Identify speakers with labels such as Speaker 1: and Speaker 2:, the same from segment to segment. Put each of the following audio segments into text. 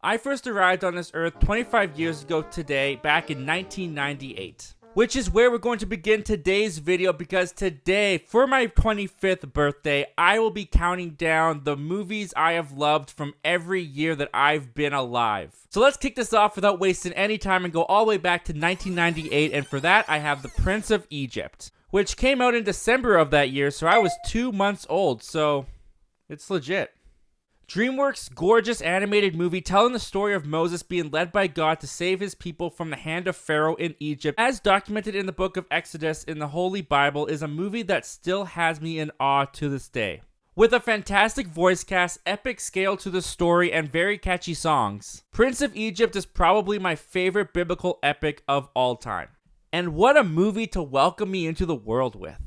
Speaker 1: I first arrived on this earth 25 years ago today, back in 1998. Which is where we're going to begin today's video, because today, for my 25th birthday, I will be counting down the movies I have loved from every year that I've been alive. So let's kick this off without wasting any time and go all the way back to 1998, and for that I have The Prince of Egypt, which came out in December of that year, so I was 2 months old, so it's legit. DreamWorks' gorgeous animated movie telling the story of Moses being led by God to save his people from the hand of Pharaoh in Egypt, as documented in the book of Exodus in the Holy Bible, is a movie that still has me in awe to this day. With a fantastic voice cast, epic scale to the story, and very catchy songs, Prince of Egypt is probably my favorite biblical epic of all time. And what a movie to welcome me into the world with.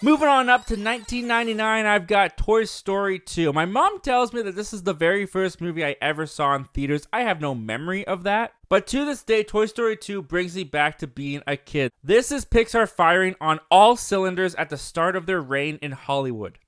Speaker 1: Moving on up to 1999, I've got Toy Story 2. My mom tells me that this is the very first movie I ever saw in theaters. I have no memory of that. But to this day, Toy Story 2 brings me back to being a kid. This is Pixar firing on all cylinders at the start of their reign in Hollywood.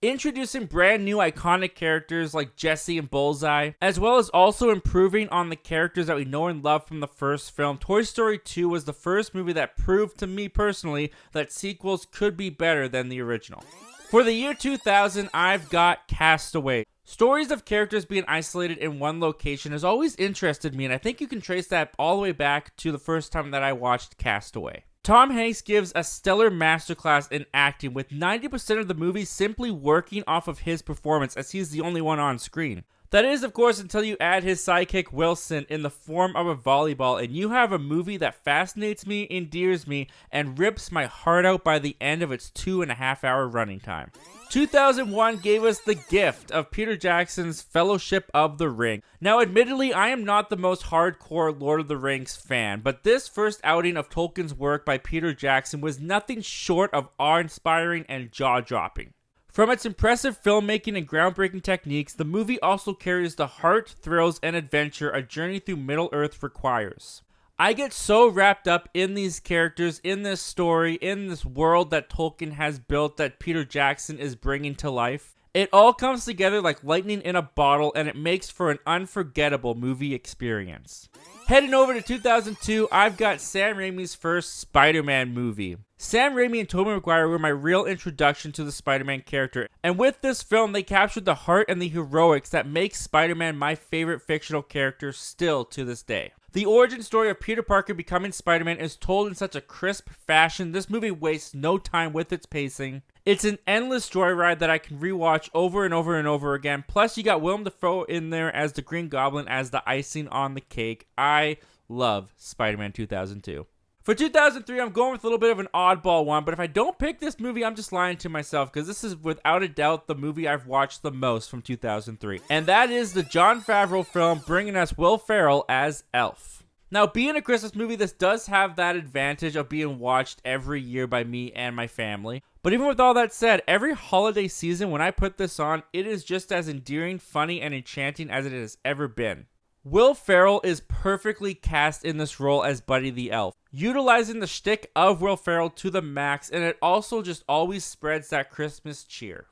Speaker 1: Introducing brand new iconic characters like Jessie and Bullseye, as well as also improving on the characters that we know and love from the first film. Toy Story 2 was the first movie that proved to me personally that sequels could be better than the original. For the year 2000, I've got Castaway. Stories of characters being isolated in one location has always interested me, and I think you can trace that all the way back to the first time that I watched Castaway. Tom Hanks gives a stellar masterclass in acting, with 90% of the movie simply working off of his performance, as he's the only one on screen. That is, of course, until you add his sidekick Wilson in the form of a volleyball, and you have a movie that fascinates me, endears me, and rips my heart out by the end of its 2.5-hour running time. 2001 gave us the gift of Peter Jackson's Fellowship of the Ring. Now, admittedly, I am not the most hardcore Lord of the Rings fan, but this first outing of Tolkien's work by Peter Jackson was nothing short of awe-inspiring and jaw-dropping. From its impressive filmmaking and groundbreaking techniques, the movie also carries the heart, thrills, and adventure a journey through Middle-earth requires. I get so wrapped up in these characters, in this story, in this world that Tolkien has built that Peter Jackson is bringing to life. It all comes together like lightning in a bottle, and it makes for an unforgettable movie experience. Heading over to 2002, I've got Sam Raimi's first Spider-Man movie. Sam Raimi and Tobey Maguire were my real introduction to the Spider-Man character, and with this film, they captured the heart and the heroics that make Spider-Man my favorite fictional character still to this day. The origin story of Peter Parker becoming Spider-Man is told in such a crisp fashion. This movie wastes no time with its pacing. It's an endless joyride that I can rewatch over and over and over again. Plus, you got Willem Dafoe in there as the Green Goblin as the icing on the cake. I love Spider-Man 2002. For 2003, I'm going with a little bit of an oddball one, but if I don't pick this movie, I'm just lying to myself, because this is without a doubt the movie I've watched the most from 2003. And that is the Jon Favreau film bringing us Will Ferrell as Elf. Now, being a Christmas movie, this does have that advantage of being watched every year by me and my family. But even with all that said, every holiday season when I put this on, it is just as endearing, funny, and enchanting as it has ever been. Will Ferrell is perfectly cast in this role as Buddy the Elf, utilizing the shtick of Will Ferrell to the max, and it also just always spreads that Christmas cheer.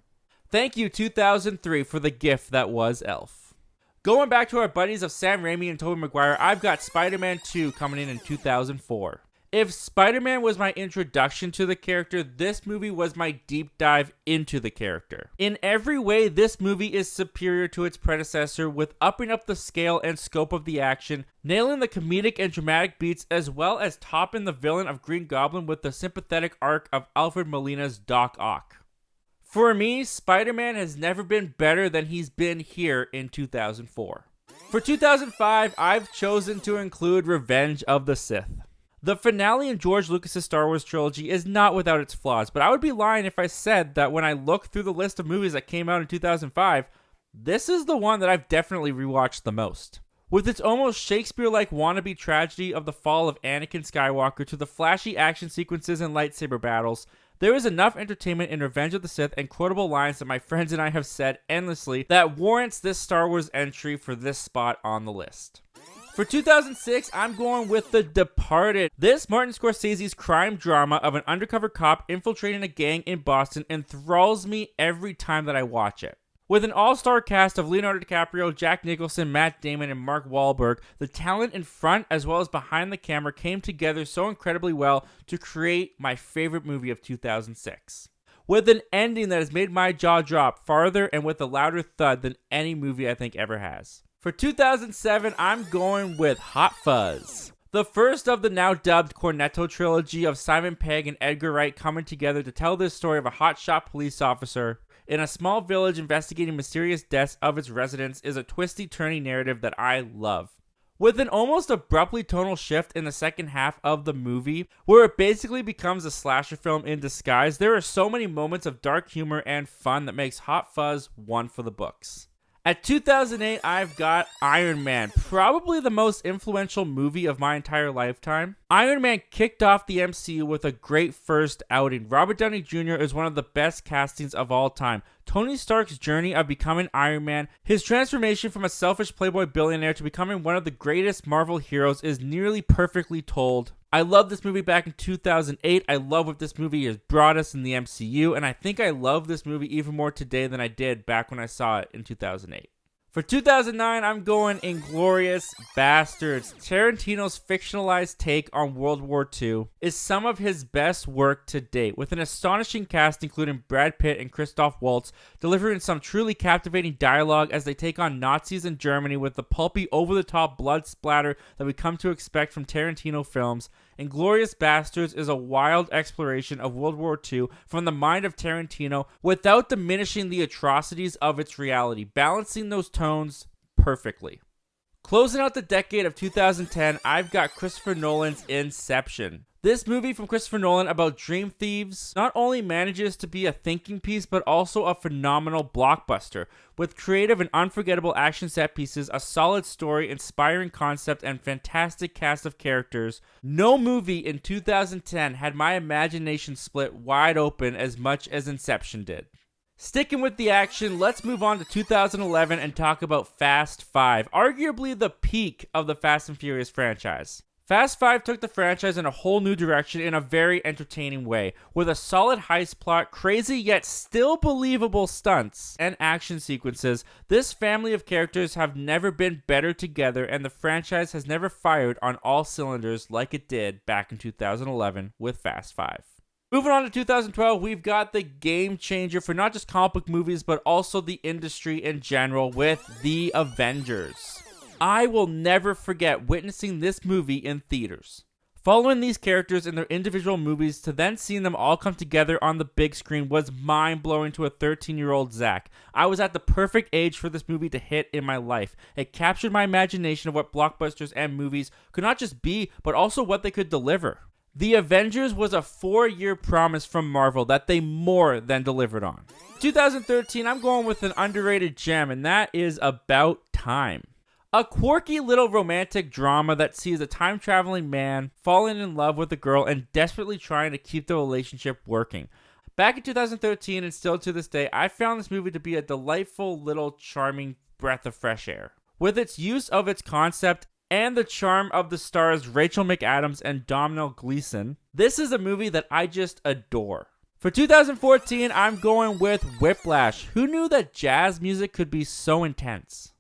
Speaker 1: Thank you, 2003, for the gift that was Elf. Going back to our buddies of Sam Raimi and Tobey Maguire, I've got Spider-Man 2 coming in 2004. If Spider-Man was my introduction to the character, this movie was my deep dive into the character. In every way, this movie is superior to its predecessor, with upping up the scale and scope of the action, nailing the comedic and dramatic beats, as well as topping the villain of Green Goblin with the sympathetic arc of Alfred Molina's Doc Ock. For me, Spider-Man has never been better than he's been here in 2004. For 2005, I've chosen to include Revenge of the Sith. The finale in George Lucas' Star Wars trilogy is not without its flaws, but I would be lying if I said that when I look through the list of movies that came out in 2005, this is the one that I've definitely rewatched the most. With its almost Shakespeare-like wannabe tragedy of the fall of Anakin Skywalker to the flashy action sequences and lightsaber battles, there is enough entertainment in Revenge of the Sith and quotable lines that my friends and I have said endlessly that warrants this Star Wars entry for this spot on the list. For 2006, I'm going with The Departed. This Martin Scorsese's crime drama of an undercover cop infiltrating a gang in Boston enthralls me every time that I watch it. With an all-star cast of Leonardo DiCaprio, Jack Nicholson, Matt Damon, and Mark Wahlberg, the talent in front as well as behind the camera came together so incredibly well to create my favorite movie of 2006. With an ending that has made my jaw drop farther and with a louder thud than any movie I think ever has. For 2007, I'm going with Hot Fuzz. The first of the now dubbed Cornetto trilogy of Simon Pegg and Edgar Wright coming together to tell this story of a hotshot police officer in a small village investigating mysterious deaths of its residents is a twisty, turny narrative that I love. With an almost abruptly tonal shift in the second half of the movie, where it basically becomes a slasher film in disguise, there are so many moments of dark humor and fun that makes Hot Fuzz one for the books. At 2008, I've got Iron Man, probably the most influential movie of my entire lifetime. Iron Man kicked off the MCU with a great first outing. Robert Downey Jr. is one of the best castings of all time. Tony Stark's journey of becoming Iron Man, his transformation from a selfish playboy billionaire to becoming one of the greatest Marvel heroes is nearly perfectly told. I love this movie back in 2008. I love what this movie has brought us in the MCU, and I think I love this movie even more today than I did back when I saw it in 2008. For 2009, I'm going Inglourious Basterds. Tarantino's fictionalized take on World War II is some of his best work to date, with an astonishing cast including Brad Pitt and Christoph Waltz delivering some truly captivating dialogue as they take on Nazis in Germany with the pulpy, over-the-top blood splatter that we come to expect from Tarantino films. Inglourious Basterds is a wild exploration of World War II from the mind of Tarantino without diminishing the atrocities of its reality, balancing those tones perfectly. Closing out the decade of 2010, I've got Christopher Nolan's Inception. This movie from Christopher Nolan about dream thieves not only manages to be a thinking piece, but also a phenomenal blockbuster. With creative and unforgettable action set pieces, a solid story, inspiring concept, and fantastic cast of characters, no movie in 2010 had my imagination split wide open as much as Inception did. Sticking with the action, let's move on to 2011 and talk about Fast 5, arguably the peak of the Fast and Furious franchise. Fast 5 took the franchise in a whole new direction in a very entertaining way, with a solid heist plot, crazy yet still believable stunts, and action sequences. This family of characters have never been better together, and the franchise has never fired on all cylinders like it did back in 2011 with Fast 5. Moving on to 2012, we've got the game changer for not just comic book movies, but also the industry in general with The Avengers. I will never forget witnessing this movie in theaters. Following these characters in their individual movies to then seeing them all come together on the big screen was mind-blowing to a 13-year-old Zach. I was at the perfect age for this movie to hit in my life. It captured my imagination of what blockbusters and movies could not just be, but also what they could deliver. The Avengers was a 4-year promise from Marvel that they more than delivered on. 2013, I'm going with an underrated gem, and that is About Time. A quirky little romantic drama that sees a time-traveling man falling in love with a girl and desperately trying to keep the relationship working. Back in 2013 and still to this day, I found this movie to be a delightful little charming breath of fresh air. With its use of its concept and the charm of the stars Rachel McAdams and Domhnall Gleeson, this is a movie that I just adore. For 2014, I'm going with Whiplash. Who knew that jazz music could be so intense?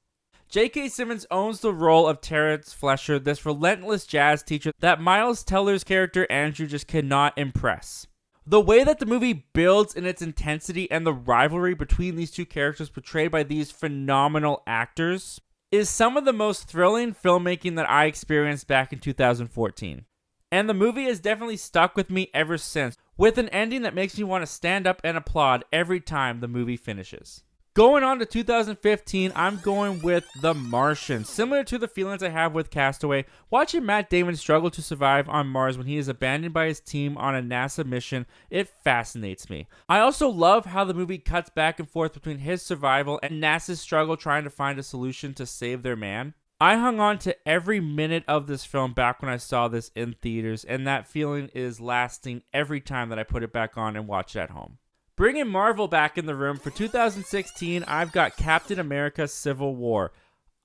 Speaker 1: J.K. Simmons owns the role of Terrence Flesher, this relentless jazz teacher that Miles Teller's character Andrew just cannot impress. The way that the movie builds in its intensity and the rivalry between these two characters portrayed by these phenomenal actors is some of the most thrilling filmmaking that I experienced back in 2014. And the movie has definitely stuck with me ever since, with an ending that makes me want to stand up and applaud every time the movie finishes. Going on to 2015, I'm going with The Martian. Similar to the feelings I have with Castaway, watching Matt Damon struggle to survive on Mars when he is abandoned by his team on a NASA mission, it fascinates me. I also love how the movie cuts back and forth between his survival and NASA's struggle trying to find a solution to save their man. I hung on to every minute of this film back when I saw this in theaters, and that feeling is lasting every time that I put it back on and watch it at home. Bringing Marvel back in the room, for 2016, I've got Captain America Civil War.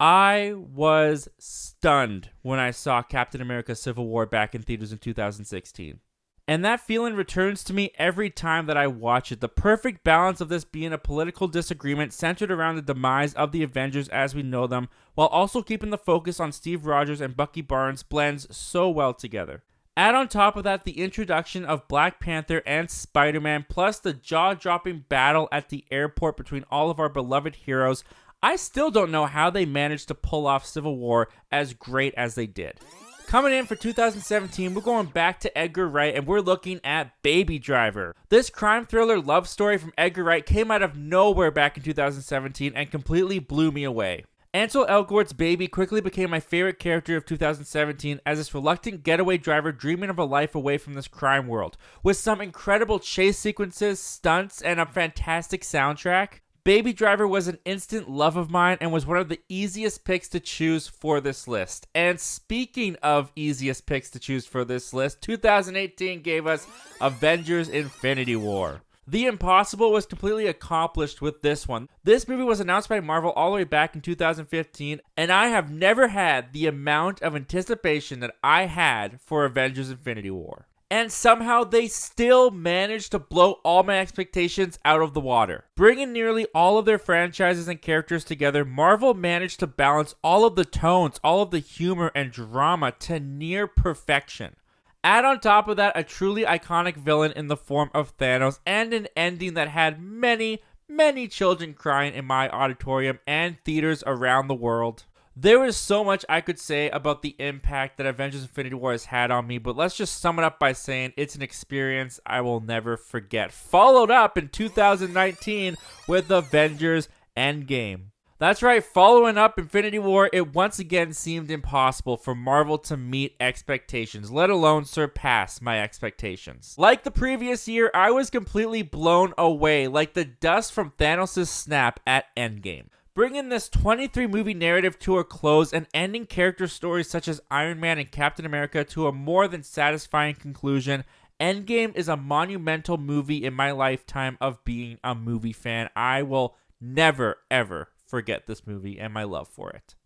Speaker 1: I was stunned when I saw Captain America Civil War back in theaters in 2016. And that feeling returns to me every time that I watch it. The perfect balance of this being a political disagreement centered around the demise of the Avengers as we know them, while also keeping the focus on Steve Rogers and Bucky Barnes blends so well together. Add on top of that the introduction of Black Panther and Spider-Man, plus the jaw-dropping battle at the airport between all of our beloved heroes. I still don't know how they managed to pull off Civil War as great as they did. Coming in for 2017, we're going back to Edgar Wright and we're looking at Baby Driver. This crime thriller love story from Edgar Wright came out of nowhere back in 2017 and completely blew me away. Ansel Elgort's Baby quickly became my favorite character of 2017 as this reluctant getaway driver dreaming of a life away from this crime world. With some incredible chase sequences, stunts, and a fantastic soundtrack, Baby Driver was an instant love of mine and was one of the easiest picks to choose for this list. And speaking of easiest picks to choose for this list, 2018 gave us Avengers Infinity War. The impossible was completely accomplished with this one. This movie was announced by Marvel all the way back in 2015, and I have never had the amount of anticipation that I had for Avengers Infinity War. And somehow they still managed to blow all my expectations out of the water. Bringing nearly all of their franchises and characters together, Marvel managed to balance all of the tones, all of the humor and drama to near perfection. Add on top of that a truly iconic villain in the form of Thanos and an ending that had many, many children crying in my auditorium and theaters around the world. There is so much I could say about the impact that Avengers Infinity War has had on me, but let's just sum it up by saying it's an experience I will never forget. Followed up in 2019 with Avengers Endgame. That's right, following up Infinity War, it once again seemed impossible for Marvel to meet expectations, let alone surpass my expectations. Like the previous year, I was completely blown away, like the dust from Thanos' snap at Endgame. Bringing this 23-movie narrative to a close and ending character stories such as Iron Man and Captain America to a more than satisfying conclusion, Endgame is a monumental movie in my lifetime of being a movie fan. I will never, ever forget this movie and my love for it.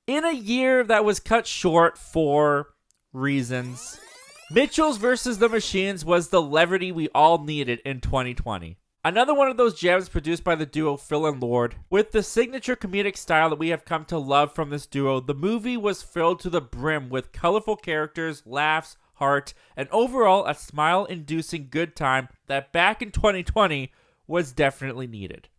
Speaker 1: In a year that was cut short for reasons, Mitchell's vs. the Machines was the levity we all needed in 2020. Another one of those gems produced by the duo Phil and Lord. With the signature comedic style that we have come to love from this duo, the movie was filled to the brim with colorful characters, laughs, heart, and overall a smile-inducing good time that back in 2020 was definitely needed.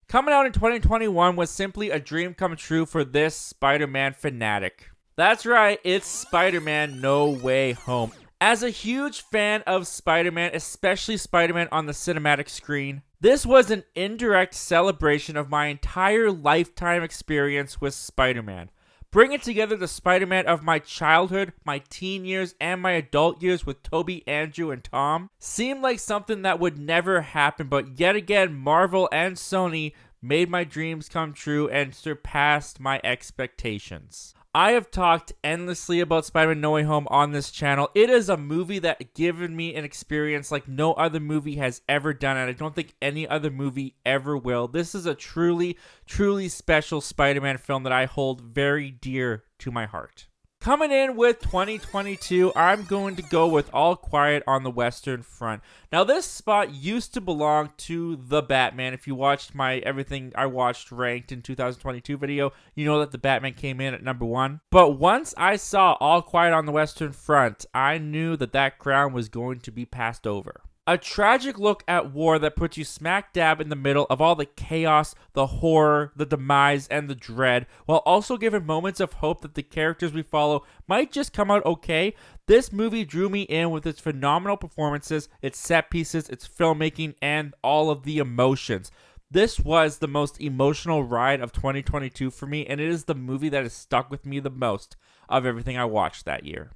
Speaker 1: Coming out in 2021 was simply a dream come true for this Spider-Man fanatic. That's right, it's Spider-Man No Way Home. As a huge fan of Spider-Man, especially Spider-Man on the cinematic screen, this was an indirect celebration of my entire lifetime experience with Spider-Man. Bringing together the Spider-Man of my childhood, my teen years, and my adult years with Tobey, Andrew, and Tom seemed like something that would never happen, but yet again, Marvel and Sony made my dreams come true and surpassed my expectations. I have talked endlessly about Spider-Man No Way Home on this channel. It is a movie that given me an experience like no other movie has ever done, and I don't think any other movie ever will. This is a truly, truly special Spider-Man film that I hold very dear to my heart. Coming in with 2022, I'm going to go with All Quiet on the Western Front. Now, this spot used to belong to The Batman. If you watched my Everything I Watched Ranked in 2022 video, you know that The Batman came in at number 1. But once I saw All Quiet on the Western Front, I knew that that crown was going to be passed over. A tragic look at war that puts you smack dab in the middle of all the chaos, the horror, the demise, and the dread, while also giving moments of hope that the characters we follow might just come out okay. This movie drew me in with its phenomenal performances, its set pieces, its filmmaking, and all of the emotions. This was the most emotional ride of 2022 for me, and it is the movie that has stuck with me the most of everything I watched that year.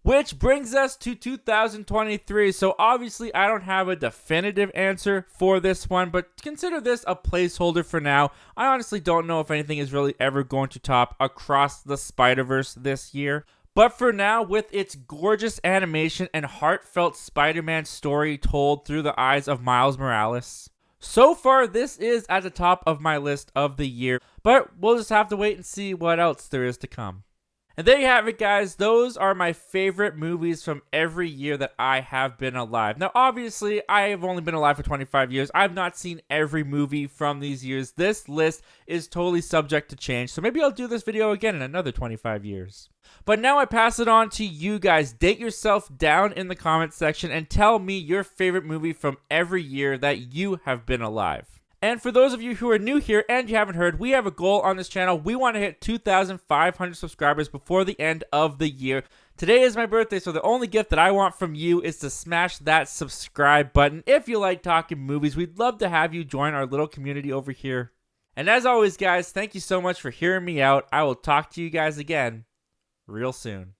Speaker 1: Which brings us to 2023, so obviously I don't have a definitive answer for this one, but consider this a placeholder for now. I honestly don't know if anything is really ever going to top Across the Spider-Verse this year. But for now, with its gorgeous animation and heartfelt Spider-Man story told through the eyes of Miles Morales, so far this is at the top of my list of the year, but we'll just have to wait and see what else there is to come. And there you have it, guys. Those are my favorite movies from every year that I have been alive. Now, obviously, I have only been alive for 25 years. I've not seen every movie from these years. This list is totally subject to change, so maybe I'll do this video again in another 25 years. But now I pass it on to you guys. Date yourself down in the comment section and tell me your favorite movie from every year that you have been alive. And for those of you who are new here and you haven't heard, we have a goal on this channel. We want to hit 2,500 subscribers before the end of the year. Today is my birthday, so the only gift that I want from you is to smash that subscribe button. If you like talking movies, we'd love to have you join our little community over here. And as always, guys, thank you so much for hearing me out. I will talk to you guys again real soon.